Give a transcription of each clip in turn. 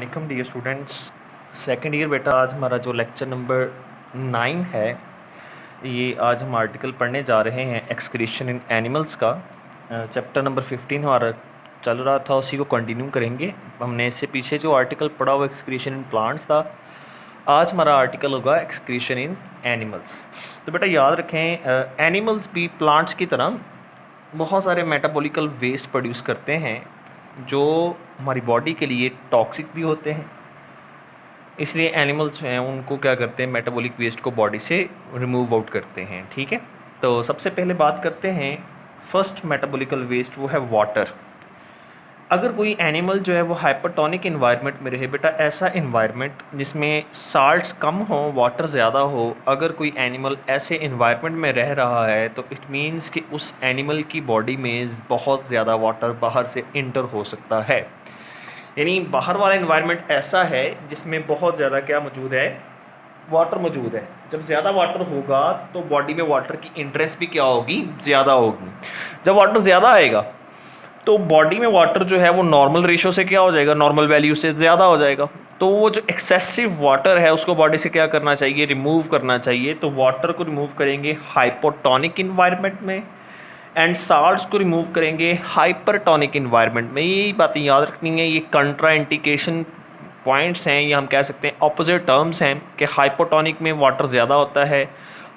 Welcome dear students, second year बेटा। आज हमारा जो लेक्चर नंबर 9 है, ये आज हम आर्टिकल पढ़ने जा रहे हैं एक्सक्रीशन इन एनिमल्स का। चैप्टर नंबर 15 हमारा चल रहा था, उसी को कंटिन्यू करेंगे। हमने इससे पीछे जो आर्टिकल पढ़ा वो एक्सक्रीशन इन प्लांट्स था। आज हमारा आर्टिकल होगा एक्सक्रीशन इन एनिमल्स। तो बेटा याद रखें, एनिमल्स भी प्लांट्स की तरह बहुत सारे मेटाबॉलिकल वेस्ट प्रोड्यूस करते हैं जो हमारी बॉडी के लिए टॉक्सिक भी होते हैं। इसलिए एनिमल्स हैं उनको क्या करते हैं, मेटाबॉलिक वेस्ट को बॉडी से रिमूव आउट करते हैं। ठीक है, तो सबसे पहले बात करते हैं फर्स्ट मेटाबॉलिकल वेस्ट, वो है वाटर। अगर कोई एनिमल जो है वो हाइपरटोनिक इन्वायरमेंट में रहे, बेटा ऐसा इन्वायरमेंट जिसमें साल्ट्स कम हो, वाटर ज़्यादा हो, अगर कोई एनिमल ऐसे इन्वायरमेंट में रह रहा है तो इट मीन्स कि उस एनिमल की बॉडी में बहुत ज़्यादा वाटर बाहर से इंटर हो सकता है। यानी बाहर वाला इन्वायरमेंट ऐसा है जिसमें बहुत ज़्यादा क्या मौजूद है, वाटर मौजूद है। जब ज़्यादा वाटर होगा तो बॉडी में वाटर की एंट्रेंस भी क्या होगी, ज़्यादा होगी। जब वाटर ज़्यादा आएगा तो बॉडी में वाटर जो है वो नॉर्मल रेशो से क्या हो जाएगा, नॉर्मल वैल्यू से ज़्यादा हो जाएगा। तो वो जो एक्सेसिव वाटर है उसको बॉडी से क्या करना चाहिए, रिमूव करना चाहिए। तो वाटर को रिमूव करेंगे हाइपोटोनिक इन्वायरमेंट में एंड साल्ट्स को रिमूव करेंगे हाइपरटोनिक इन्वायरमेंट में। यही बातें याद रखनी है, ये कंट्रा इंडिकेशन पॉइंट्स हैं, ये हम कह सकते हैं ऑपोजिट टर्म्स हैं कि हाइपोटोनिक में वाटर ज़्यादा होता है,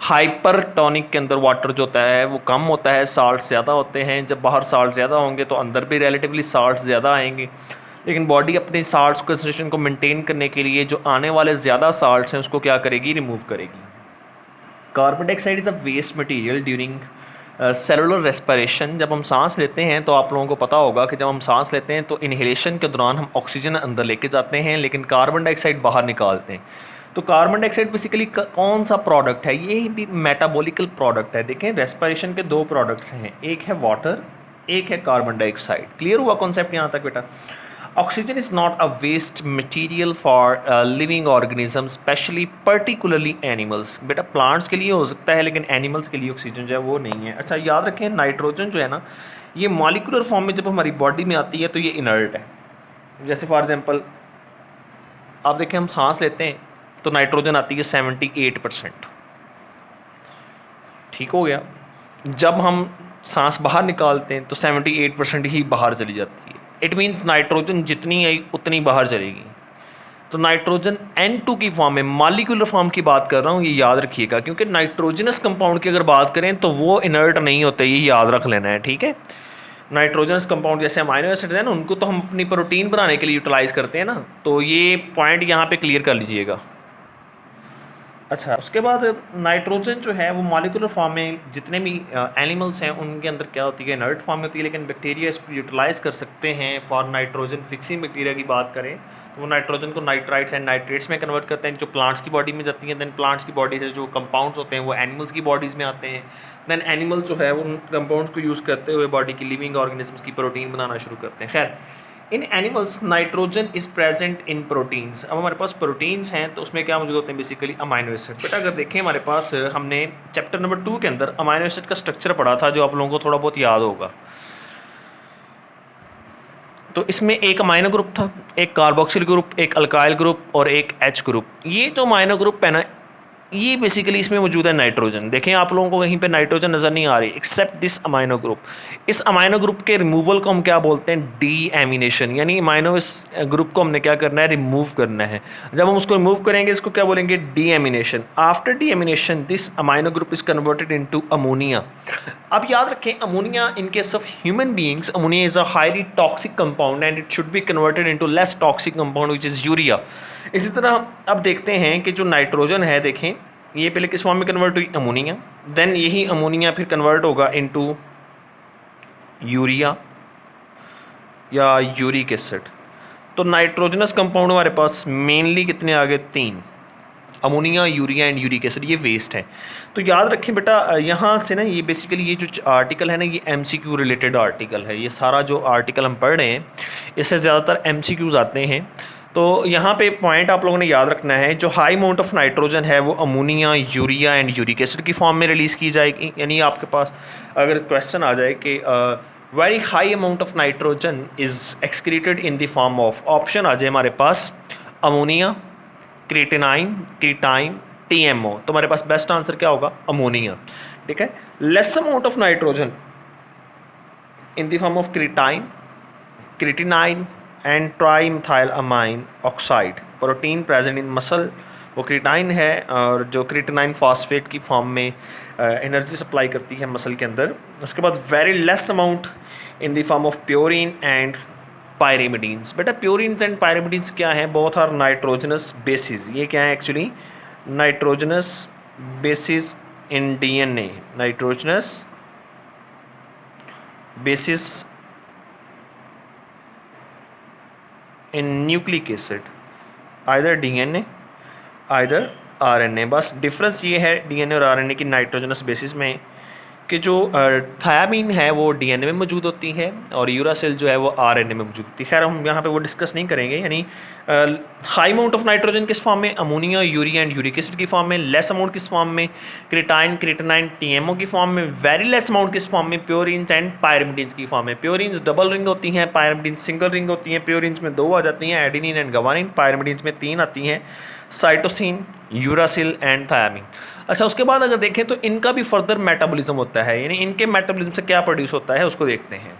हाइपरटोनिक के अंदर वाटर जो होता है वो कम होता है, साल्ट ज़्यादा होते हैं। जब बाहर साल्ट ज़्यादा होंगे तो अंदर भी रिलेटिवली साल्ट ज़्यादा आएंगे, लेकिन बॉडी अपने साल्ट्स कंसंट्रेशन को मेंटेन करने के लिए जो आने वाले ज़्यादा साल्ट्स हैं उसको क्या करेगी, रिमूव करेगी। Carbon dioxide is a waste material during cellular respiration. जब हम सांस लेते हैं तो आप लोगों को पता होगा कि जब हम सांस लेते हैं तो इन्हेलेशन के दौरान हम ऑक्सीजन अंदर लेके जाते हैं, लेकिन कार्बन डाइऑक्साइड बाहर निकालते हैं। तो कार्बन डाइऑक्साइड बेसिकली कौन सा प्रोडक्ट है, ये भी मेटाबॉलिकल प्रोडक्ट है। देखें, रेस्पिरेशन के दो प्रोडक्ट्स हैं, एक है वाटर, एक है कार्बन डाइऑक्साइड। क्लियर हुआ कॉन्सेप्ट यहाँ तक बेटा? Oxygen is not a waste material for living organism, specially particularly animals. बेटा प्लांट्स के लिए हो सकता है लेकिन एनिमल्स के लिए ऑक्सीजन जो है वो नहीं है। अच्छा याद रखें, नाइट्रोजन जो है ना, ये मॉलिक्यूलर फॉर्म में जब हमारी बॉडी में आती है तो ये इनर्ट है। जैसे फॉर एग्जांपल आप देखें, हम सांस लेते हैं तो नाइट्रोजन आती है 78%। ठीक हो गया। जब हम सांस बाहर निकालते हैं तो 78% ही बाहर चली जाती है। इट मीन्स नाइट्रोजन जितनी आई उतनी बाहर चलेगी। तो नाइट्रोजन N2 की फॉर्म में, मॉलिक्यूलर फॉर्म की बात कर रहा हूँ, ये याद रखिएगा, क्योंकि नाइट्रोजनस कंपाउंड की अगर बात करें तो वो इनर्ट नहीं होते, ये याद रख लेना है। ठीक है, नाइट्रोजनस कंपाउंड जैसे अमाइनो एसिड्स हैं ना, उनको तो हम अपनी प्रोटीन बनाने के लिए यूटिलाइज़ करते हैं ना, तो ये पॉइंट यहाँ पे क्लियर कर लीजिएगा। अच्छा, उसके बाद नाइट्रोजन जो है वो मॉलिक्यूलर फॉर्म में जितने भी एनिमल्स हैं उनके अंदर क्या होती है, इनर्ट फॉर्म में होती है, लेकिन बैक्टीरिया इसको यूटिलाइज़ कर सकते हैं फॉर नाइट्रोजन फिक्सिंग। बैक्टीरिया की बात करें तो वो नाइट्रोजन को नाइट्राइट्स एंड नाइट्रेट्स में कन्वर्ट करते हैं, जो प्लांट्स की बॉडी में जाती हैं। देन प्लांट्स की बॉडी से जो कंपाउंड्स होते हैं वो एनिमल्स की बॉडीज़ में आते हैं। देन एनिमल जो है उन कंपाउंड्स को यूज़ करते हुए बॉडी की लिविंग ऑर्गेनिजम्स की प्रोटीन बनाना शुरू करते हैं। खैर, in animals nitrogen is present in proteins. अब हमारे पास प्रोटीन्स हैं तो उसमें क्या मौजूद होते हैं, बेसिकली अमाइनो एसिड। बेटा अगर देखें, हमारे पास हमने चैप्टर नंबर 2 के अंदर अमाइनो एसिड का स्ट्रक्चर पढ़ा था, जो आप लोगों को थोड़ा बहुत याद होगा। तो इसमें एक अमाइनो ग्रुप था, एक कार्बोक्सिल ग्रुप, एक अल्काइल ग्रुप और एक H ग्रुप। ये जो अमाइनो ग्रुप है ना, ये बेसिकली इसमें मौजूद है नाइट्रोजन। देखें, आप लोगों को कहीं पे नाइट्रोजन नज़र नहीं आ रही एक्सेप्ट दिस अमाइनो ग्रुप। इस अमाइनो ग्रुप के रिमूवल को हम क्या बोलते हैं, डी एमिनेशन। यानी अमाइनो इस ग्रुप को हमने क्या करना है, रिमूव करना है। जब हम उसको रिमूव करेंगे इसको क्या बोलेंगे, deamination. After deamination this amino group is converted into ammonia. अब याद रखें, ammonia in case of human beings, ammonia is a highly toxic compound and it should be converted into less toxic compound which is urea. इसी तरह अब देखते हैं कि जो नाइट्रोजन है, देखें ये पहले किस फॉर्म में कन्वर्ट हुई, अमोनिया। देन यही अमोनिया फिर कन्वर्ट होगा इनटू यूरिया या यूरिक एसिड। तो नाइट्रोजनस कंपाउंड हमारे पास मेनली कितने आ गए, 3, ammonia, urea and uric acid. ये वेस्ट है। तो याद रखें बेटा, यहाँ से ना ये बेसिकली ये जो आर्टिकल है ना, ये MCQ रिलेटेड आर्टिकल है। ये सारा जो आर्टिकल हम पढ़ रहे हैं इससे ज़्यादातर MCQs आते हैं। तो यहाँ पे पॉइंट आप लोगों ने याद रखना है, जो हाई अमाउंट ऑफ नाइट्रोजन है वो ammonia, urea and uric acid की फॉर्म में रिलीज़ की जाएगी। यानी आपके पास अगर क्वेश्चन आ जाए कि very high amount of nitrogen is excreted in the form of, option आ जाए हमारे पास अमोनिया, क्रिएटिनाइन, क्रीटाइन, टीएमओ। तो हमारे पास बेस्ट आंसर क्या होगा? अमोनिया। ठीक है। Less amount of nitrogen in the form of creatine, creatinine and trimethylamine oxide protein present in muscle, वो क्रिटाइन है और जो क्रिएटिनाइन फॉस्फेट की फॉर्म में एनर्जी सप्लाई करती है मसल के अंदर। उसके बाद very less amount in the form of purine and pyrimidines. बेटा प्योरिन्स एंड पायरिमिडीन्स क्या हैं? Both are nitrogenous bases. ये क्या है actually? Nitrogenous bases in DNA, nitrogenous basis in nucleic acid, either DNA either RNA। बस difference ये है DNA और आरएनए की नाइट्रोजनस बेसिस में कि जो थायामीन है वो डीएनए में मौजूद होती है और यूरासिल जो है वो आरएनए में मौजूद होती है। खैर हम यहाँ पे वो डिस्कस नहीं करेंगे। यानी हाई अमाउंट ऑफ नाइट्रोजन किस फॉर्म में? Ammonia, urea and uric acid की फॉर्म में। लेस अमाउंट किस फॉर्म में? क्रिटाइन, क्रिएटिनाइन, टीएमओ की फॉर्म में। वेरी लेस अमाउंट किस फॉर्म में? प्योरिन्स एंड पायरिमिडीन्स की फॉर्म में। प्योरिन्स डबल रिंग होती हैं, पायरिमिडीन्स सिंगल रिंग होती हैं। प्योरिन्स में 2 आ जाती हैं, एडेनिन एंड गवानिन। पायरिमिडीन्स में 3 आती हैं, साइटोसिन, यूरासिल एंड थायामीन। अच्छा, उसके बाद अगर देखें तो इनका भी फर्दर मेटाबॉलिज्म होता है, यानी इनके मेटाबॉलिज्म से क्या प्रोड्यूस होता है उसको देखते हैं।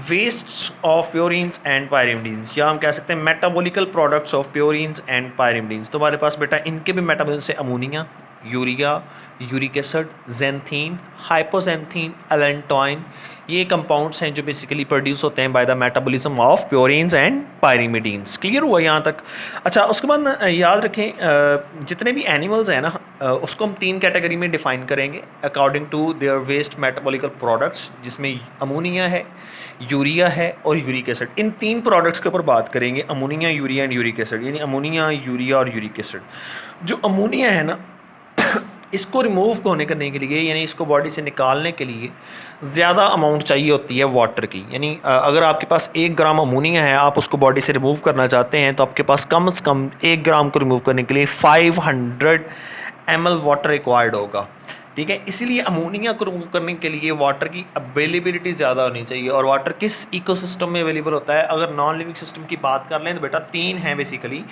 Waste of purines and pyrimidines, या हम कह सकते हैं metabolical products of purines and pyrimidines. तो हमारे पास बेटा इनके भी मेटाबॉलिज्म से ammonia, urea, uric acid, xanthine, hypoxanthine, allantoin, ये कंपाउंड्स हैं जो बेसिकली प्रोड्यूस होते हैं by the metabolism of purines and pyrimidines. Clear हुआ यहाँ तक? अच्छा, उसके बाद याद रखें जितने भी एनिमल्स हैं ना उसको हम 3 कैटेगरी में डिफाइन करेंगे according to their waste metabolical products, जिसमें अमोनिया है, यूरिया है और यूरिक एसिड। इन 3 प्रोडक्ट्स के ऊपर बात करेंगे, ammonia, urea and uric acid. यानी अमोनिया, यूरिया और यूरिक एसिड। जो अमोनिया है ना इसको रिमूव होने करने के लिए, यानी इसको बॉडी से निकालने के लिए ज़्यादा अमाउंट चाहिए होती है वाटर की। यानी अगर आपके पास 1 ग्राम अमोनिया है, आप उसको बॉडी से रिमूव करना चाहते हैं तो आपके पास कम से कम 1 ग्राम को रिमूव करने के लिए 500 ml वाटर रिक्वायर्ड होगा। ठीक है, इसीलिए अमोनिया को रिमूव करने के लिए वाटर की अवेलेबिलिटी ज़्यादा होनी चाहिए। और वाटर किस इकोसिस्टम में अवेलेबल होता है? अगर नॉन लिविंग सिस्टम की बात कर लें तो बेटा 3 हैं basically,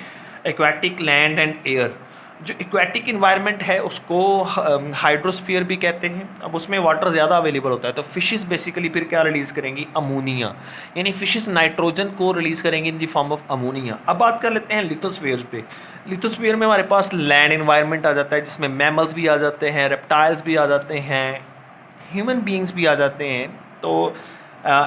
aquatic, land and air. जो एक्वाटिक इन्वायरमेंट है उसको हाइड्रोस्फीयर भी कहते हैं। अब उसमें वाटर ज़्यादा अवेलेबल होता है तो फिशेस बेसिकली फिर क्या रिलीज़ करेंगी? अमोनिया। यानी फिशेस नाइट्रोजन को रिलीज़ करेंगी इन द फॉर्म ऑफ अमोनिया। अब बात कर लेते हैं लिथोस्फीयर पे। लिथोस्फीयर में हमारे पास लैंड इन्वायरमेंट आ जाता है जिसमें मैमल्स भी आ जाते हैं, रेप्टाइल्स भी आ जाते हैं, ह्यूमन बींग्स भी आ जाते हैं। तो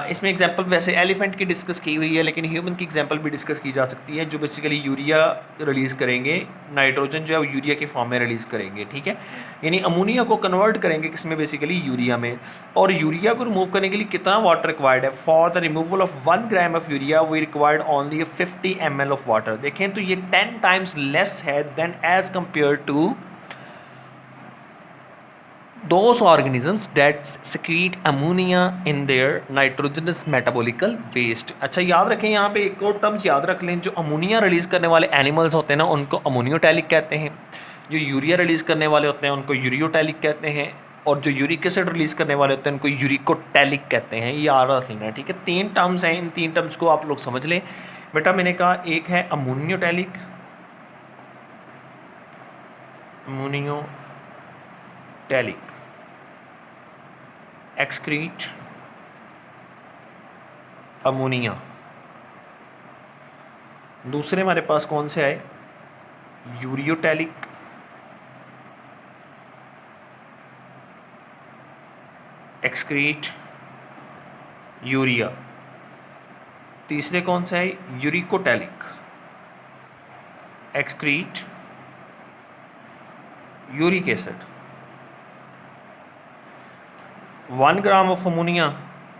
इसमें एग्जांपल वैसे एलिफेंट की डिस्कस की हुई है, लेकिन ह्यूमन की एग्जांपल भी डिस्कस की जा सकती है, जो बेसिकली यूरिया रिलीज़ करेंगे, नाइट्रोजन जो है वो यूरिया के फॉर्म में रिलीज़ करेंगे। ठीक है, यानी अमोनिया को कन्वर्ट करेंगे किसमें? बेसिकली यूरिया में। और यूरिया को रिमूव करने के लिए कितना वाटर रिक्वायर्ड है? For the removal of 1 gram of urea we required only 50 ml of water. देखें तो ये 10 टाइम्स लेस है than as compare to those organisms that secrete ammonia in their nitrogenous metabolical waste। अच्छा, याद रखें यहाँ पे एक और टर्म्स याद रख लें, जो अमोनिया रिलीज़ करने वाले एनिमल्स होते हैं ना उनको अमोनियोटैलिक कहते हैं, जो यूरिया रिलीज़ करने वाले होते हैं उनको यूरियोटैलिक कहते हैं, और जो यूरिक एसिड रिलीज़ करने वाले होते हैं उनको यूरिकोटैलिक कहते हैं। ये याद रख लेना है। ठीक है, 3 टर्म्स हैं, इन 3 टर्म्स को आप लोग समझ लें। बेटा मैंने कहा एक है अमोनियोटैलिक, अमोनियोटैलिक एक्सक्रीट अमोनिया। दूसरे हमारे पास कौन से आए? Ureotelic excrete urea. तीसरे कौन से आए? Uricotelic excrete uric acid. 1 gram of ammonia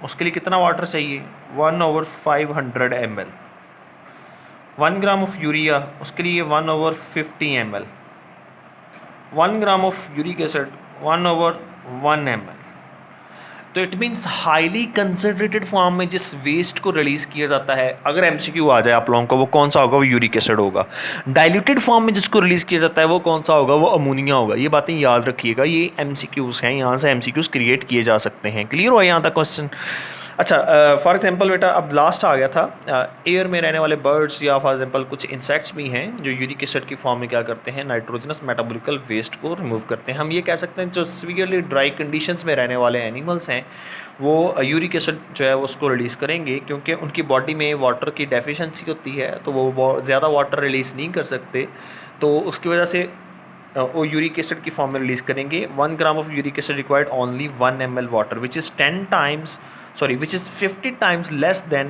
उसके लिए कितना वाटर चाहिए? 1/500 ml। 1 ग्राम ऑफ यूरिया उसके लिए 1/50 ml। 1 gram of uric acid 1/1 ml। तो it means highly concentrated form में जिस वेस्ट को रिलीज किया जाता है, अगर एमसीक्यू आ जाए आप लोगों को, वो कौन सा होगा? वो यूरिक एसिड होगा। डाइल्यूटेड फॉर्म में जिसको रिलीज किया जाता है वो कौन सा होगा? वो अमोनिया होगा। ये बातें याद रखिएगा, ये एमसीक्यूज हैं, यहाँ से एमसीक्यूज क्रिएट किए जा सकते हैं। क्लियर हुआ यहाँ तक क्वेश्चन? अच्छा, फॉर एग्जांपल बेटा अब लास्ट आ गया था, एयर में रहने वाले बर्ड्स या फॉर एग्जांपल कुछ इंसेक्ट्स भी हैं जो यूरिक एसिड की फॉर्म में क्या करते हैं? नाइट्रोजनस मेटाबॉलिकल वेस्ट को रिमूव करते हैं। हम ये कह सकते हैं जो सीवियरली ड्राई कंडीशंस में रहने वाले एनिमल्स हैं वो यूरिक एसिड जो है उसको रिलीज़ करेंगे, क्योंकि उनकी बॉडी में वाटर की डेफिशिएंसी होती है, तो वो ज़्यादा वाटर रिलीज़ नहीं कर सकते, तो उसकी वजह से वो यूरिक एसिड की फॉर्म में रिलीज़ करेंगे। 1 gram of uric acid required only 1 ml water which is 50 times less than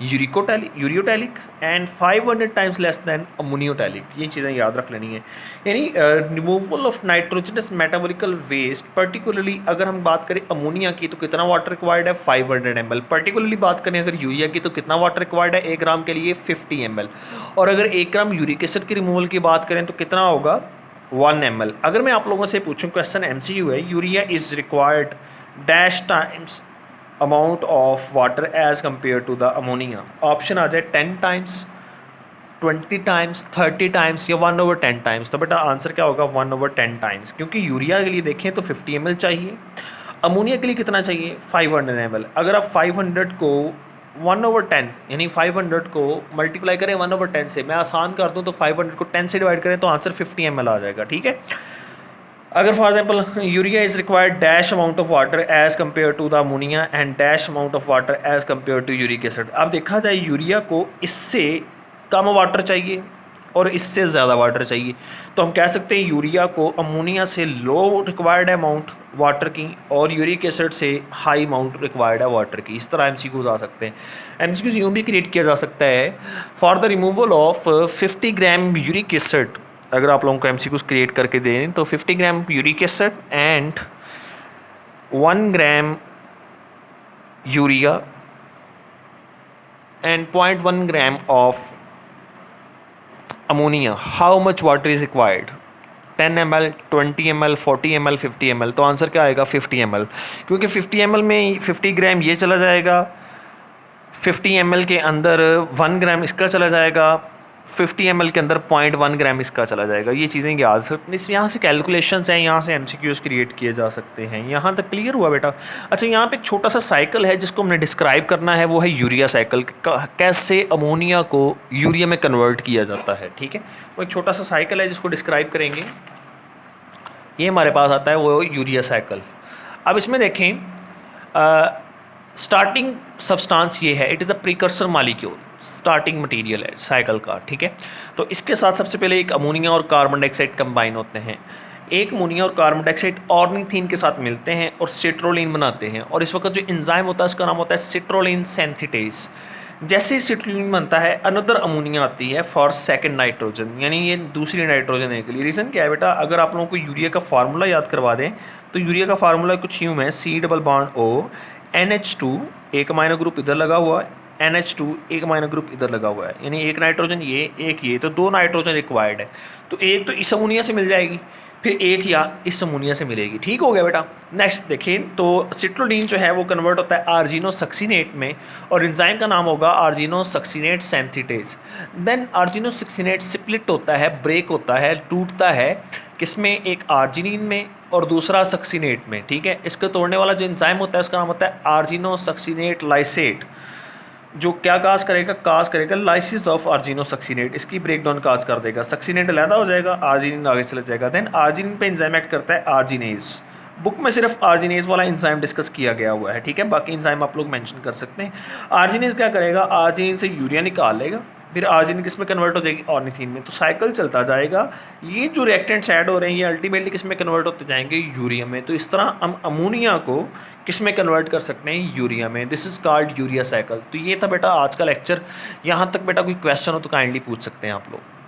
ureotelic and 500 times less than ammonotelic. ये चीज़ें याद रख लेनी है। यानी removal of nitrogenous metabolical waste, particularly अगर हम बात करें अमोनिया की तो कितना वाटर रिक्वायर्ड है? 500 ml। पर्टिकुलरली बात करें अगर यूरिया की तो कितना वाटर रिक्वायर्ड है 1 ग्राम के लिए? 50 ml। और अगर 1 ग्राम यूरिक एसिड की रिमूवल की बात करें तो कितना होगा? 1 ml। अगर मैं आप लोगों से पूछूं, क्वेश्चन एमसीक्यू है, urea is required dash times amount of water as compare to the ammonia, option आ जाए 10 टाइम्स, 20 टाइम्स, 30 टाइम्स या 1/10 टाइम्स। तो बेटा आंसर क्या होगा? 1/10 टाइम्स, क्योंकि यूरिया के लिए देखें तो 50 ml चाहिए, अमोनिया के लिए कितना चाहिए? 500 ml। अगर आप 500 को 1/10 यानी 500 को मल्टीप्लाई करें 1/10 से, मैं आसान कर दूं तो 500 को 10 से डिवाइड करें तो आंसर 50 ml आ जाएगा। ठीक है। अगर for example urea is required dash amount of water as compare to the ammonia and dash amount of water as compare to uric acid. अब देखा जाए यूरिया को इससे कम वाटर चाहिए और इससे ज़्यादा वाटर चाहिए, तो हम कह सकते हैं यूरिया को अमोनिया से लो रिक्वायर्ड है अमाउंट वाटर की और यूरिक एसिड से हाई अमाउंट रिक्वायर्ड है वाटर की। इस तरह एमसीक्यूज आ सकते हैं। एमसीक्यूज यूँ भी क्रिएट किया जा सकता है, for the removal of 50 gram uric acid, अगर आप लोगों को एमसीक्यूज क्रिएट करके दें तो 50 gram uric acid and 1 gram urea and 0.1 gram of ammonia, how much water is required? 10 ml, 20 ml, 40 ml, 50 ml। तो आंसर क्या आएगा? 50 ml, क्योंकि 50 ml में 50 ग्राम ये चला जाएगा, 50 ml के अंदर 1 ग्राम इसका चला जाएगा, 50 ml के अंदर 0.1 ग्राम इसका चला जाएगा। ये चीज़ें याद सकते, इस यहाँ से कैलकुलेशंस हैं, यहाँ से एमसीक्यूज क्रिएट किए जा सकते हैं। यहाँ तक क्लियर हुआ बेटा? अच्छा, यहाँ पे एक छोटा सा साइकिल है जिसको हमने डिस्क्राइब करना है, वो है यूरिया साइकिल, कैसे अमोनिया को यूरिया में कन्वर्ट किया जाता है। ठीक है, वो एक छोटा सा साइकिल है जिसको डिस्क्राइब करेंगे। ये हमारे पास आता है वो यूरिया साइकिल। अब इसमें देखें, स्टार्टिंग सब्सटेंस ये है, it is a precursor molecule, starting material है साइकिल का। ठीक है, तो इसके साथ सबसे पहले एक अमोनिया और कार्बन डाइऑक्साइड कंबाइन होते हैं। एक अमोनिया और कार्बन डाइऑक्साइड ऑर्निथीन के साथ मिलते हैं और सिट्रोलिन बनाते हैं, और इस वक्त जो एंजाइम होता है उसका नाम होता है सिट्रोलिन सिंथेटेज। जैसे ही सिट्रोलिन बनता है, अनदर अमोनिया आती है फॉर सेकंड नाइट्रोजन, यानी ये दूसरी नाइट्रोजन है के लिए। रीज़न क्या है बेटा? अगर आप लोगों को यूरिया का फार्मूला याद करवा दें तो यूरिया का फार्मूला कुछ यूँ है, C+O NH2, एक अमाइनो ग्रुप इधर लगा हुआ है, NH2 एक अमाइनो ग्रुप इधर लगा हुआ है, यानी एक नाइट्रोजन ये, एक ये, तो 2 नाइट्रोजन रिक्वायर्ड है। तो एक तो इस अमोनिया से मिल जाएगी, फिर एक या इस अमोनिया से मिलेगी। ठीक हो गया बेटा? नेक्स्ट देखें तो सिट्रोलिन जो है वो कन्वर्ट होता है आर्जिनोसक्सिनेट में, और एंजाइम का नाम होगा आर्जिनोसक्सिनेट सिंथेटेज। देन आर्जिनोसक्सिनेट स्प्लिट होता है, ब्रेक होता है, टूटता है, किसमें? एक आर्जिनिन में और दूसरा सक्सिनेट में। ठीक है, इसको तोड़ने वाला जो एंजाइम होता है उसका नाम होता है आर्जिनोसक्सिनेट लाइसेट, जो क्या काज करेगा लाइसिस ऑफ आर्जिनोसक्सिनेट, इसकी ब्रेकडाउन काज कर देगा, सक्सिनेट अलहदा हो जाएगा, आर्जिनिन आगे चला जाएगा। देन आर्जिनिन पे एंजाइम एक्ट करता है आर्जिनेज। बुक में सिर्फ आर्जिनेज वाला एंजाइम डिस्कस किया गया हुआ है। ठीक है, बाकी एंजाइम आप लोग मेंशन कर सकते हैं। आर्जिनेज क्या करेगा? आर्जिनिन से यूरिया निकाल लेगा, फिर आर्जिनिन किस में कन्वर्ट हो जाएगी? ऑर्निथीन में। तो साइकिल चलता जाएगा। ये जो रिएक्टेंट्स ऐड हो रहे हैं ये अल्टीमेटली किस में कन्वर्ट होते जाएंगे? यूरिया में। तो इस तरह हम अमोनिया को किस में कन्वर्ट कर सकते हैं? यूरिया में। This is called urea cycle. तो ये था बेटा आज का लेक्चर। यहाँ तक बेटा कोई क्वेश्चन हो तो काइंडली पूछ सकते हैं आप लोग।